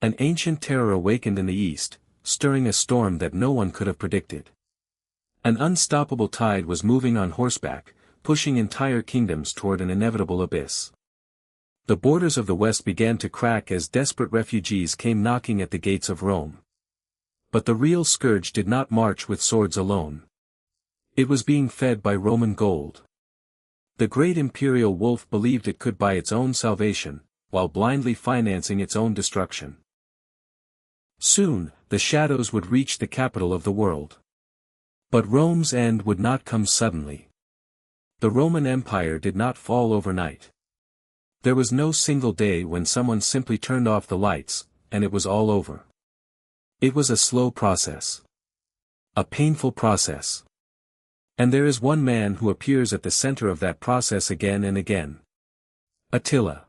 An ancient terror awakened in the east, stirring a storm that no one could have predicted. An unstoppable tide was moving on horseback, pushing entire kingdoms toward an inevitable abyss. The borders of the west began to crack as desperate refugees came knocking at the gates of Rome. But the real scourge did not march with swords alone. It was being fed by Roman gold. The great imperial wolf believed it could buy its own salvation, while blindly financing its own destruction. Soon, the shadows would reach the capital of the world. But Rome's end would not come suddenly. The Roman Empire did not fall overnight. There was no single day when someone simply turned off the lights, and it was all over. It was a slow process. A painful process. And there is one man who appears at the center of that process again and again. Attila.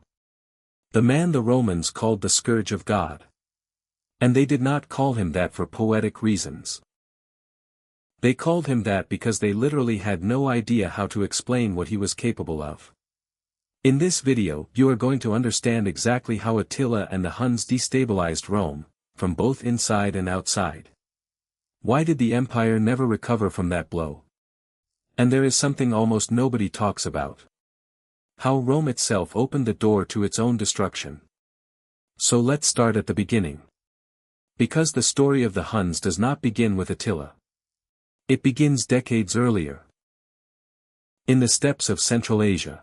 The man the Romans called the Scourge of God. And they did not call him that for poetic reasons. They called him that because they literally had no idea how to explain what he was capable of. In this video, you are going to understand exactly how Attila and the Huns destabilized Rome, from both inside and outside. Why did the empire never recover from that blow? And there is something almost nobody talks about. How Rome itself opened the door to its own destruction. So let's start at the beginning. Because the story of the Huns does not begin with Attila. It begins decades earlier. In the steppes of Central Asia.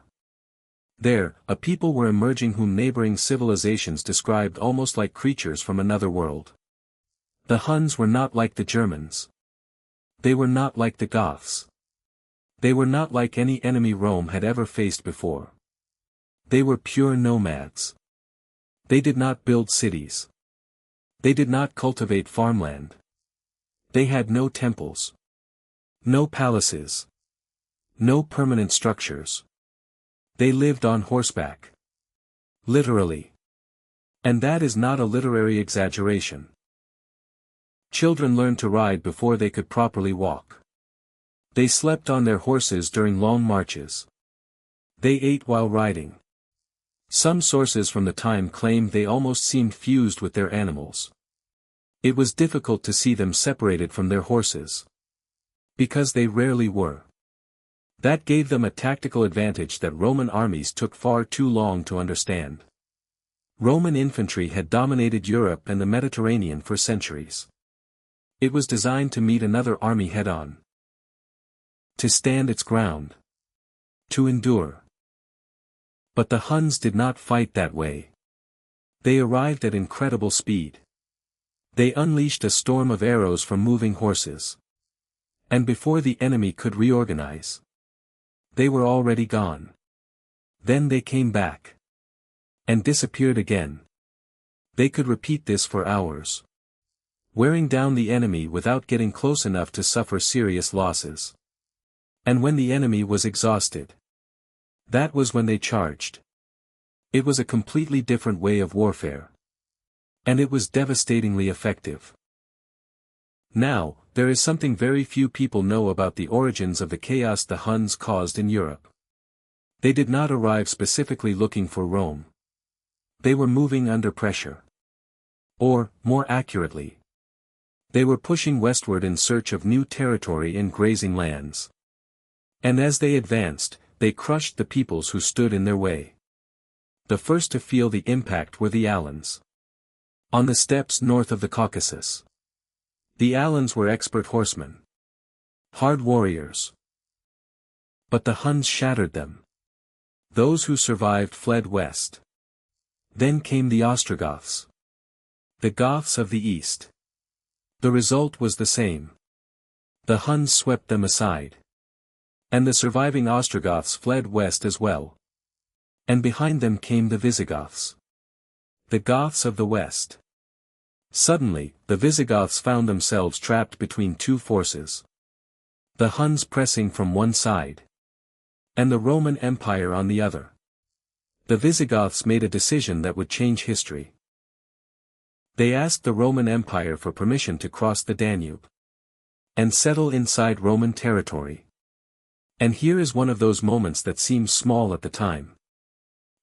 There, a people were emerging whom neighboring civilizations described almost like creatures from another world. The Huns were not like the Germans. They were not like the Goths. They were not like any enemy Rome had ever faced before. They were pure nomads. They did not build cities. They did not cultivate farmland. They had no temples. No palaces. No permanent structures. They lived on horseback. Literally. And that is not a literary exaggeration. Children learned to ride before they could properly walk. They slept on their horses during long marches. They ate while riding. Some sources from the time claim they almost seemed fused with their animals. It was difficult to see them separated from their horses. Because they rarely were. That gave them a tactical advantage that Roman armies took far too long to understand. Roman infantry had dominated Europe and the Mediterranean for centuries. It was designed to meet another army head-on. To stand its ground. To endure. But the Huns did not fight that way. They arrived at incredible speed. They unleashed a storm of arrows from moving horses. And before the enemy could reorganize, they were already gone. Then they came back. And disappeared again. They could repeat this for hours. Wearing down the enemy without getting close enough to suffer serious losses. And when the enemy was exhausted, that was when they charged. It was a completely different way of warfare. And it was devastatingly effective. Now, there is something very few people know about the origins of the chaos the Huns caused in Europe. They did not arrive specifically looking for Rome. They were moving under pressure. Or, more accurately, they were pushing westward in search of new territory and grazing lands. And as they advanced, they crushed the peoples who stood in their way. The first to feel the impact were the Alans. On the steppes north of the Caucasus. The Alans were expert horsemen. Hard warriors. But the Huns shattered them. Those who survived fled west. Then came the Ostrogoths. The Goths of the east. The result was the same. The Huns swept them aside. And the surviving Ostrogoths fled west as well. And behind them came the Visigoths. The Goths of the west. Suddenly, the Visigoths found themselves trapped between two forces. The Huns pressing from one side. And the Roman Empire on the other. The Visigoths made a decision that would change history. They asked the Roman Empire for permission to cross the Danube. And settle inside Roman territory. And here is one of those moments that seems small at the time.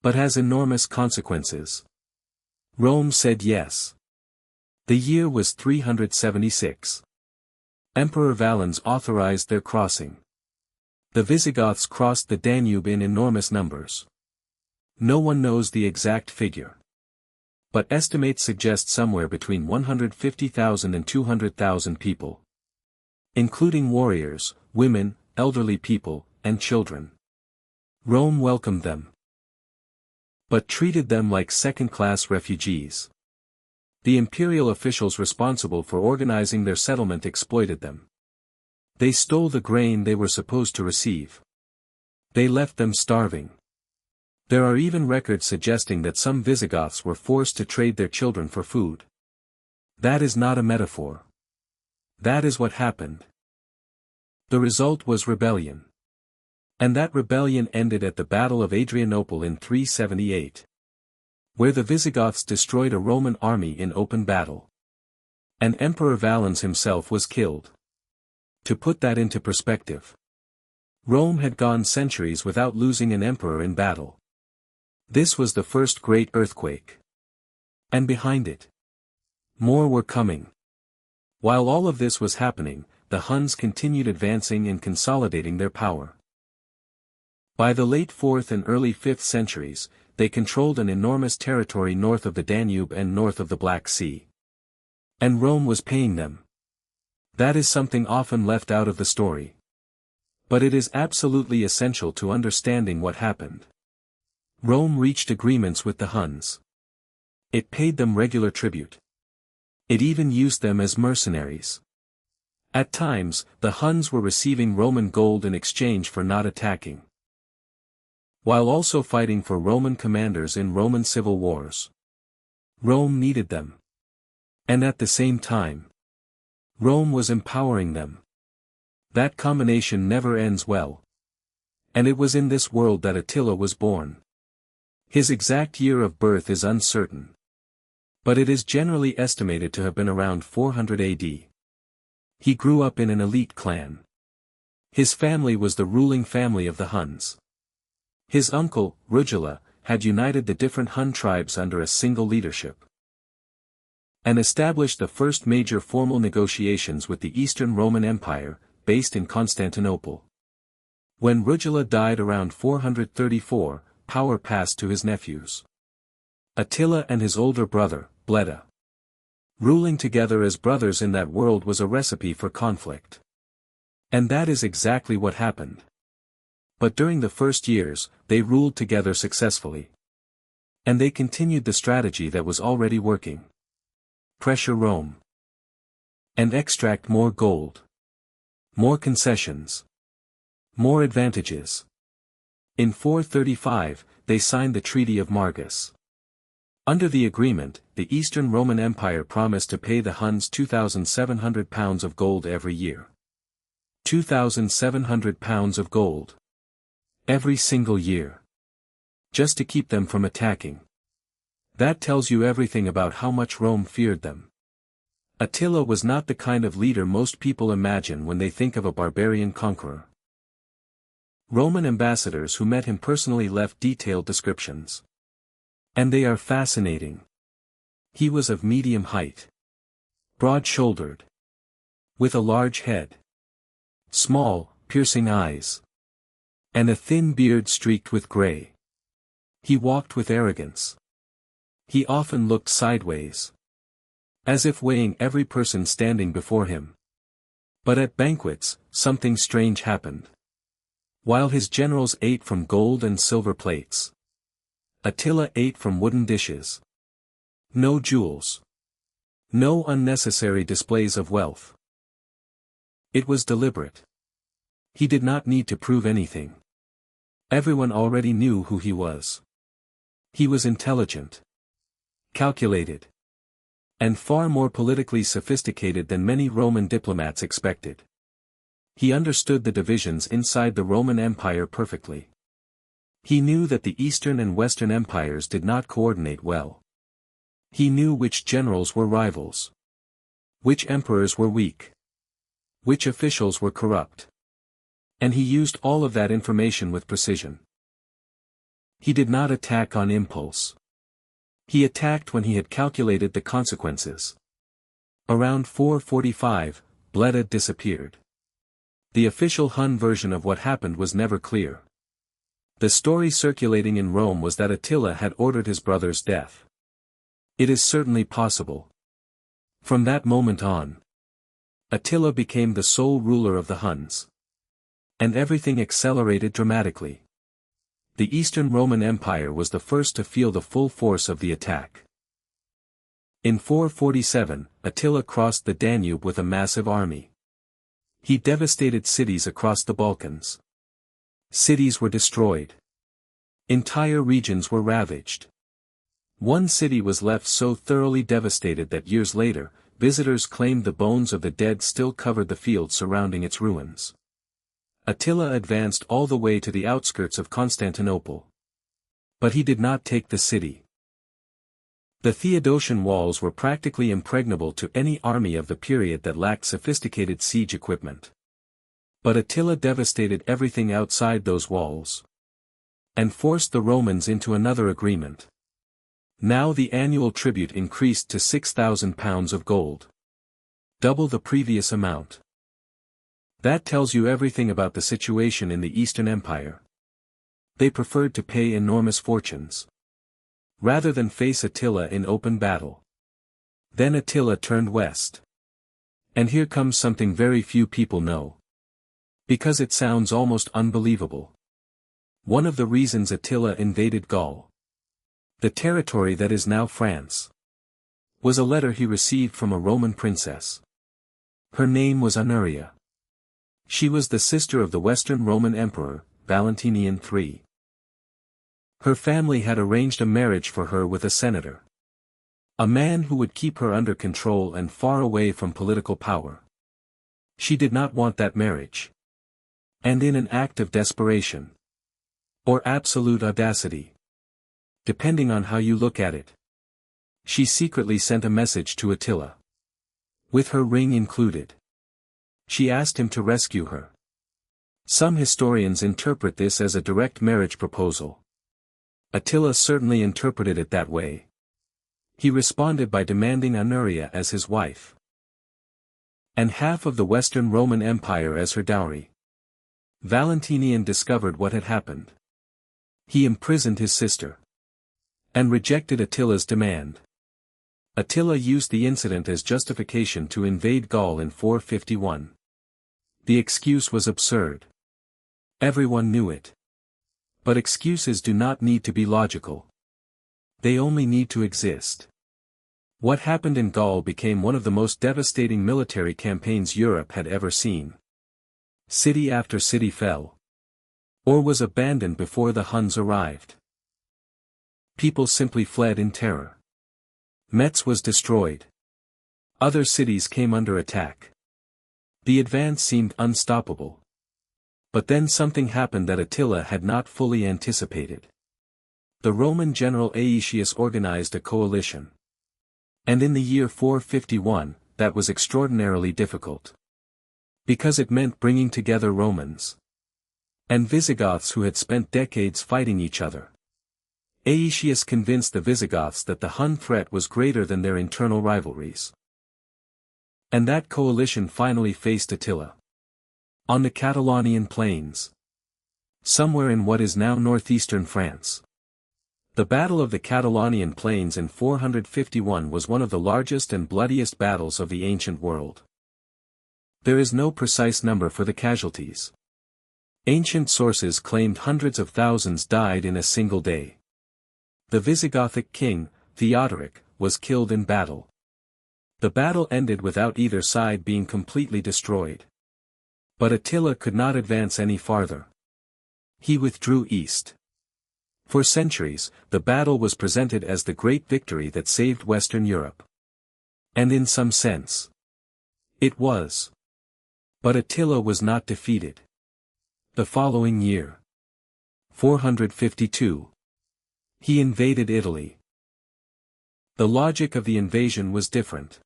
But has enormous consequences. Rome said yes. The year was 376. Emperor Valens authorized their crossing. The Visigoths crossed the Danube in enormous numbers. No one knows the exact figure, but estimates suggest somewhere between 150,000 and 200,000 people, including warriors, women, elderly people, and children. Rome welcomed them, but treated them like second-class refugees. The imperial officials responsible for organizing their settlement exploited them. They stole the grain they were supposed to receive. They left them starving. There are even records suggesting that some Visigoths were forced to trade their children for food. That is not a metaphor. That is what happened. The result was rebellion. And that rebellion ended at the Battle of Adrianople in 378. Where the Visigoths destroyed a Roman army in open battle. And Emperor Valens himself was killed. To put that into perspective, Rome had gone centuries without losing an emperor in battle. This was the first great earthquake. And behind it, more were coming. While all of this was happening, the Huns continued advancing and consolidating their power. By the late 4th and early 5th centuries, they controlled an enormous territory north of the Danube and north of the Black Sea. And Rome was paying them. That is something often left out of the story. But it is absolutely essential to understanding what happened. Rome reached agreements with the Huns. It paid them regular tribute. It even used them as mercenaries. At times, the Huns were receiving Roman gold in exchange for not attacking, while also fighting for Roman commanders in Roman civil wars. Rome needed them. And at the same time, Rome was empowering them. That combination never ends well. And it was in this world that Attila was born. His exact year of birth is uncertain, but it is generally estimated to have been around 400 AD. He grew up in an elite clan. His family was the ruling family of the Huns. His uncle, Rugila, had united the different Hun tribes under a single leadership, and established the first major formal negotiations with the Eastern Roman Empire, based in Constantinople. When Rugila died around 434, power passed to his nephews, Attila and his older brother, Bleda. Ruling together as brothers in that world was a recipe for conflict. And that is exactly what happened. But during the first years, they ruled together successfully. And they continued the strategy that was already working. Pressure Rome. And extract more gold. More concessions. More advantages. In 435, they signed the Treaty of Margus. Under the agreement, the Eastern Roman Empire promised to pay the Huns 2,700 pounds of gold every year. 2,700 pounds of gold. Every single year. Just to keep them from attacking. That tells you everything about how much Rome feared them. Attila was not the kind of leader most people imagine when they think of a barbarian conqueror. Roman ambassadors who met him personally left detailed descriptions. And they are fascinating. He was of medium height. Broad-shouldered. With a large head. Small, piercing eyes. And a thin beard streaked with gray. He walked with arrogance. He often looked sideways, as if weighing every person standing before him. But at banquets, something strange happened. While his generals ate from gold and silver plates, Attila ate from wooden dishes. No jewels. No unnecessary displays of wealth. It was deliberate. He did not need to prove anything. Everyone already knew who he was. He was intelligent, calculated, and far more politically sophisticated than many Roman diplomats expected. He understood the divisions inside the Roman Empire perfectly. He knew that the Eastern and Western empires did not coordinate well. He knew which generals were rivals, which emperors were weak, which officials were corrupt. And he used all of that information with precision. He did not attack on impulse. He attacked when he had calculated the consequences. Around 445, Bleda disappeared. The official Hun version of what happened was never clear. The story circulating in Rome was that Attila had ordered his brother's death. It is certainly possible. From that moment on, Attila became the sole ruler of the Huns. And everything accelerated dramatically. The Eastern Roman Empire was the first to feel the full force of the attack. In 447, Attila crossed the Danube with a massive army. He devastated cities across the Balkans. Cities were destroyed. Entire regions were ravaged. One city was left so thoroughly devastated that years later, visitors claimed the bones of the dead still covered the fields surrounding its ruins. Attila advanced all the way to the outskirts of Constantinople. But he did not take the city. The Theodosian walls were practically impregnable to any army of the period that lacked sophisticated siege equipment. But Attila devastated everything outside those walls. And forced the Romans into another agreement. Now the annual tribute increased to 6,000 pounds of gold. Double the previous amount. That tells you everything about the situation in the Eastern Empire. They preferred to pay enormous fortunes, rather than face Attila in open battle. Then Attila turned west. And here comes something very few people know. Because it sounds almost unbelievable. One of the reasons Attila invaded Gaul, the territory that is now France, was a letter he received from a Roman princess. Her name was Honoria. She was the sister of the Western Roman Emperor, Valentinian III. Her family had arranged a marriage for her with a senator. A man who would keep her under control and far away from political power. She did not want that marriage. And in an act of desperation, or absolute audacity, depending on how you look at it, she secretly sent a message to Attila. With her ring included. She asked him to rescue her. Some historians interpret this as a direct marriage proposal. Attila certainly interpreted it that way. He responded by demanding Honoria as his wife, and half of the Western Roman Empire as her dowry. Valentinian discovered what had happened. He imprisoned his sister, and rejected Attila's demand. Attila used the incident as justification to invade Gaul in 451. The excuse was absurd. Everyone knew it. But excuses do not need to be logical. They only need to exist. What happened in Gaul became one of the most devastating military campaigns Europe had ever seen. City after city fell, or was abandoned before the Huns arrived. People simply fled in terror. Metz was destroyed. Other cities came under attack. The advance seemed unstoppable. But then something happened that Attila had not fully anticipated. The Roman general Aetius organized a coalition. And in the year 451, that was extraordinarily difficult. Because it meant bringing together Romans and Visigoths who had spent decades fighting each other. Aetius convinced the Visigoths that the Hun threat was greater than their internal rivalries. And that coalition finally faced Attila. On the Catalaunian Plains. Somewhere in what is now northeastern France. The Battle of the Catalaunian Plains in 451 was one of the largest and bloodiest battles of the ancient world. There is no precise number for the casualties. Ancient sources claimed hundreds of thousands died in a single day. The Visigothic king, Theodoric, was killed in battle. The battle ended without either side being completely destroyed. But Attila could not advance any farther. He withdrew east. For centuries, the battle was presented as the great victory that saved Western Europe. And in some sense, it was. But Attila was not defeated. The following year, 452, he invaded Italy. The logic of the invasion was different.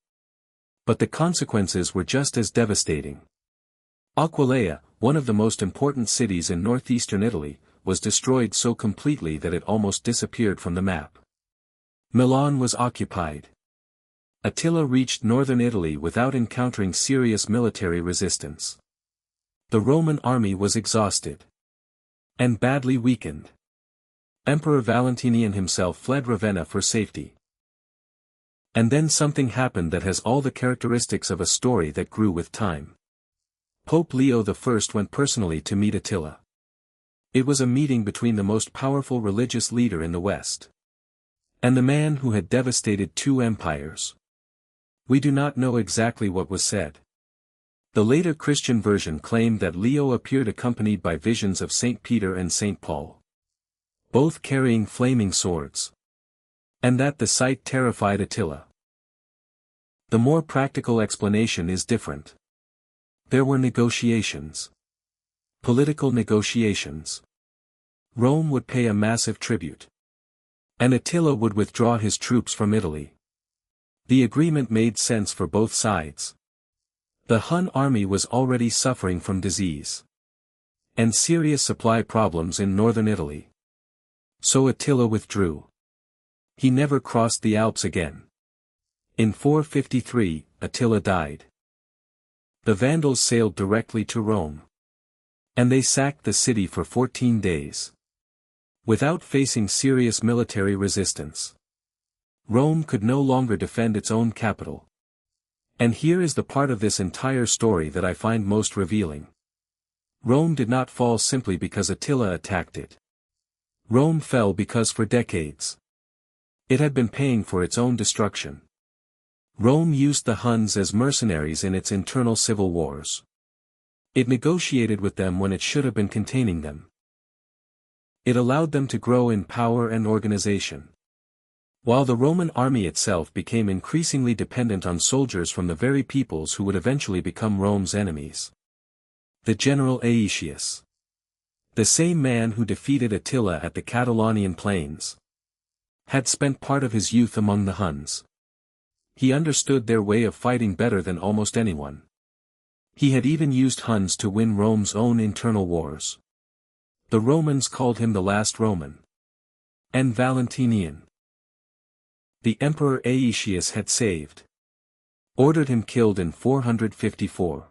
But the consequences were just as devastating. Aquileia, one of the most important cities in northeastern Italy, was destroyed so completely that it almost disappeared from the map. Milan was occupied. Attila reached northern Italy without encountering serious military resistance. The Roman army was exhausted and badly weakened. Emperor Valentinian himself fled Ravenna for safety. And then something happened that has all the characteristics of a story that grew with time. Pope Leo I went personally to meet Attila. It was a meeting between the most powerful religious leader in the West and the man who had devastated two empires. We do not know exactly what was said. The later Christian version claimed that Leo appeared accompanied by visions of St. Peter and St. Paul, both carrying flaming swords, and that the sight terrified Attila. The more practical explanation is different. There were negotiations. Political negotiations. Rome would pay a massive tribute, and Attila would withdraw his troops from Italy. The agreement made sense for both sides. The Hun army was already suffering from disease and serious supply problems in northern Italy. So Attila withdrew. He never crossed the Alps again. In 453, Attila died. The Vandals sailed directly to Rome, and they sacked the city for 14 days. Without facing serious military resistance, Rome could no longer defend its own capital. And here is the part of this entire story that I find most revealing. Rome did not fall simply because Attila attacked it. Rome fell because for decades it had been paying for its own destruction. Rome used the Huns as mercenaries in its internal civil wars. It negotiated with them when it should have been containing them. It allowed them to grow in power and organization, while the Roman army itself became increasingly dependent on soldiers from the very peoples who would eventually become Rome's enemies. The general Aetius, the same man who defeated Attila at the Catalaunian Plains, had spent part of his youth among the Huns. He understood their way of fighting better than almost anyone. He had even used Huns to win Rome's own internal wars. The Romans called him the last Roman, and Valentinian. The Emperor Aetius had ordered him killed in 454.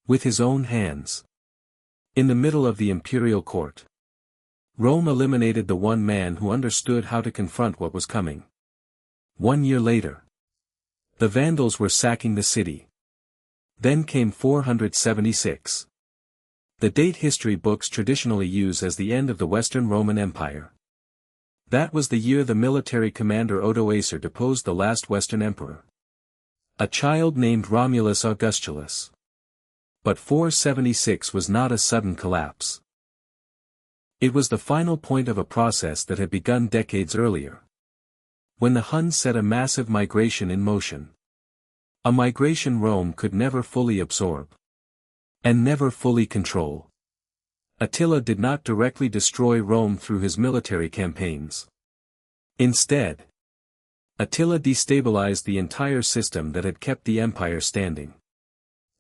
With his own hands. In the middle of the imperial court, Rome eliminated the one man who understood how to confront what was coming. 1 year later, the Vandals were sacking the city. Then came 476. The date history books traditionally use as the end of the Western Roman Empire. That was the year the military commander Odoacer deposed the last Western emperor, a child named Romulus Augustulus. But 476 was not a sudden collapse. It was the final point of a process that had begun decades earlier, when the Huns set a massive migration in motion. A migration Rome could never fully absorb, and never fully control. Attila did not directly destroy Rome through his military campaigns. Instead, Attila destabilized the entire system that had kept the empire standing.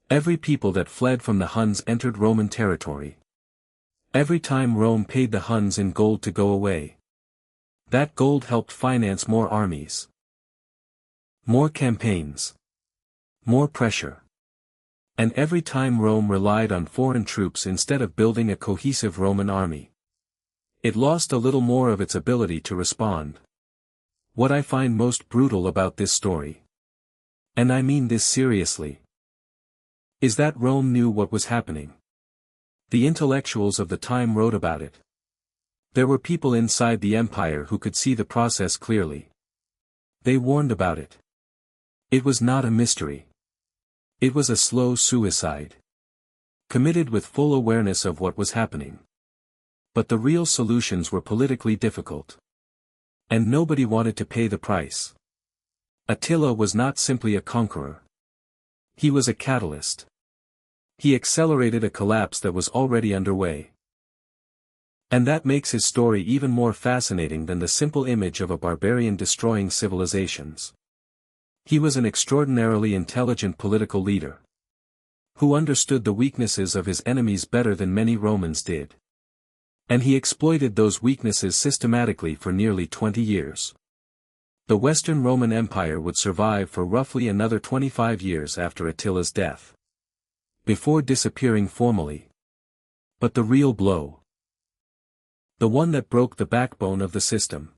Every people that fled from the Huns entered Roman territory. Every time Rome paid the Huns in gold to go away, that gold helped finance more armies, more campaigns, more pressure. And every time Rome relied on foreign troops instead of building a cohesive Roman army, it lost a little more of its ability to respond. What I find most brutal about this story, and I mean this seriously, is that Rome knew what was happening. The intellectuals of the time wrote about it. There were people inside the empire who could see the process clearly. They warned about it. It was not a mystery. It was a slow suicide, committed with full awareness of what was happening. But the real solutions were politically difficult, and nobody wanted to pay the price. Attila was not simply a conqueror. He was a catalyst. He accelerated a collapse that was already underway. And that makes his story even more fascinating than the simple image of a barbarian destroying civilizations. He was an extraordinarily intelligent political leader, who understood the weaknesses of his enemies better than many Romans did. And he exploited those weaknesses systematically for nearly 20 years. The Western Roman Empire would survive for roughly another 25 years after Attila's death, before disappearing formally. But the real blow, the one that broke the backbone of the system,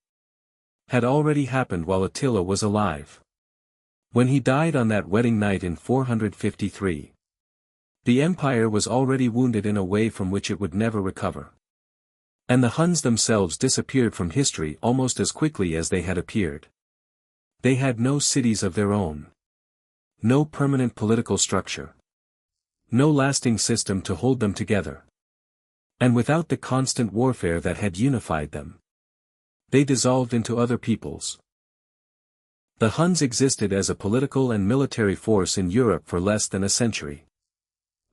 had already happened while Attila was alive. When he died on that wedding night in 453, the empire was already wounded in a way from which it would never recover. And the Huns themselves disappeared from history almost as quickly as they had appeared. They had no cities of their own, no permanent political structure, no lasting system to hold them together. And without the constant warfare that had unified them, they dissolved into other peoples. The Huns existed as a political and military force in Europe for less than a century.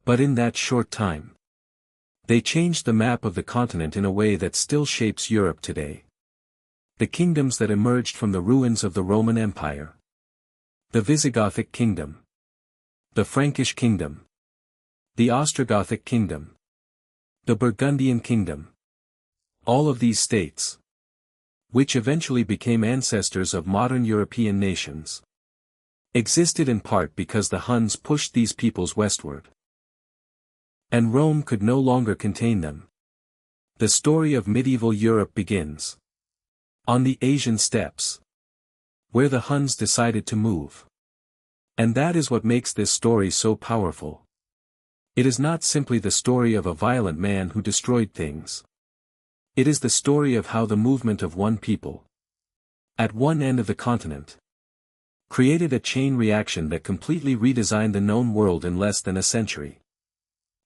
But in that short time, they changed the map of the continent in a way that still shapes Europe today. The kingdoms that emerged from the ruins of the Roman Empire. The Visigothic kingdom. The Frankish kingdom. The Ostrogothic kingdom. The Burgundian kingdom. All of these states, which eventually became ancestors of modern European nations, existed in part because the Huns pushed these peoples westward. And Rome could no longer contain them. The story of medieval Europe begins on the Asian steppes, where the Huns decided to move. And that is what makes this story so powerful. It is not simply the story of a violent man who destroyed things. It is the story of how the movement of one people, at one end of the continent, created a chain reaction that completely redesigned the known world in less than a century.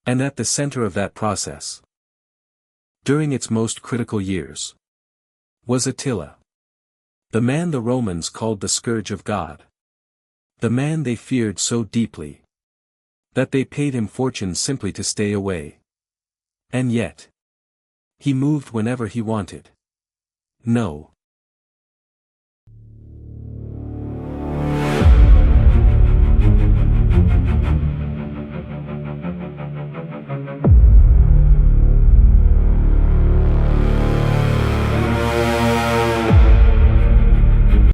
And at the center of that process, during its most critical years, was Attila. The man the Romans called the Scourge of God. The man they feared so deeply that they paid him fortunes simply to stay away. And yet, he moved whenever he wanted. No.